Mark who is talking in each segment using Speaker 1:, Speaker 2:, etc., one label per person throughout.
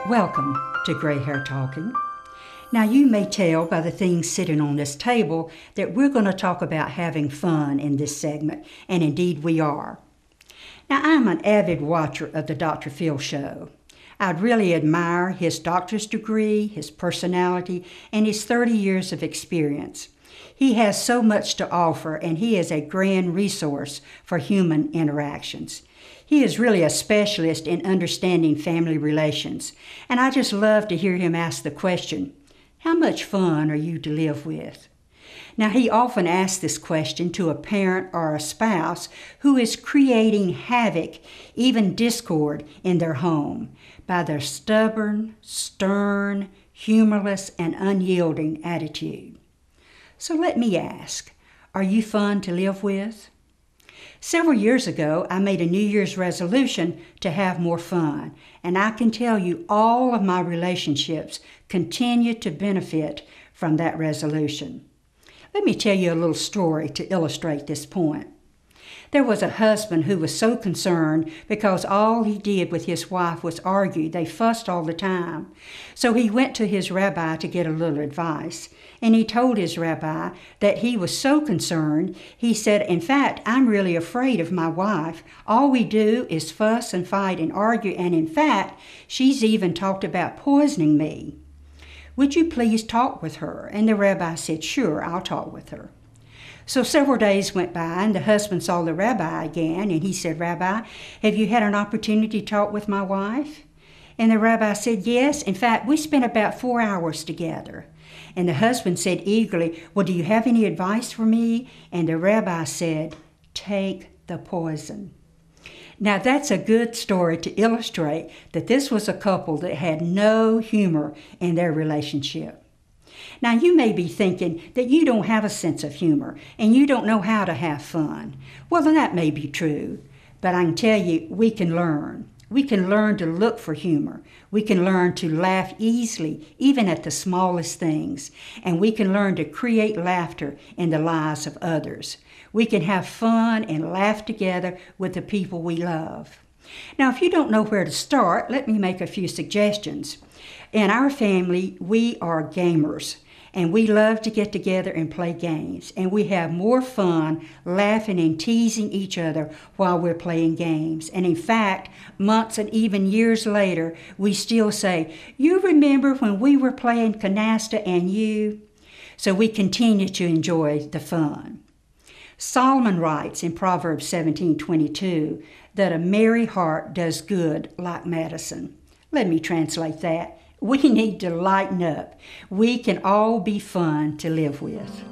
Speaker 1: Welcome to Gray Hair Talking. Now you may tell by the things sitting on this table that we're going to talk about having fun in this segment, and indeed we are. Now I'm an avid watcher of the Dr. Phil Show. I'd really admire his doctor's degree, his personality, and his 30 years of experience. He has so much to offer, and he is a grand resource for human interactions. He is really a specialist in understanding family relations, and I just love to hear him ask the question, how much fun are you to live with? Now, he often asks this question to a parent or a spouse who is creating havoc, even discord, in their home by their stubborn, stern, humorless, and unyielding attitude. So let me ask, are you fun to live with? Several years ago, I made a New Year's resolution to have more fun, and I can tell you all of my relationships continue to benefit from that resolution. Let me tell you a little story to illustrate this point. There was a husband who was so concerned because all he did with his wife was argue. They fussed all the time. So he went to his rabbi to get a little advice. And he told his rabbi that he was so concerned. He said, in fact, I'm really afraid of my wife. All we do is fuss and fight and argue. And in fact, she's even talked about poisoning me. Would you please talk with her? And the rabbi said, sure, I'll talk with her. So several days went by, and the husband saw the rabbi again, and he said, Rabbi, have you had an opportunity to talk with my wife? And the rabbi said, yes. In fact, we spent about 4 hours together. And the husband said eagerly, well, do you have any advice for me? And the rabbi said, take the poison. Now, that's a good story to illustrate that this was a couple that had no humor in their relationship. Now, you may be thinking that you don't have a sense of humor and you don't know how to have fun. Well, then that may be true, but I can tell you we can learn. We can learn to look for humor. We can learn to laugh easily, even at the smallest things. And we can learn to create laughter in the lives of others. We can have fun and laugh together with the people we love. Now, if you don't know where to start, let me make a few suggestions. In our family, we are gamers, and we love to get together and play games. And we have more fun laughing and teasing each other while we're playing games. And in fact, months and even years later, we still say, you remember when we were playing canasta and you? So we continue to enjoy the fun. Solomon writes in Proverbs 17:22 that a merry heart does good like medicine. Let me translate that. We need to lighten up. We can all be fun to live with.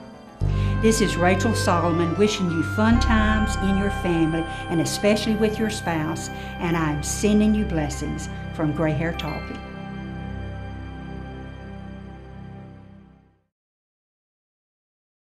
Speaker 1: This is Rachel Solomon wishing you fun times in your family and especially with your spouse, and I'm sending you blessings from Gray Hair Talking.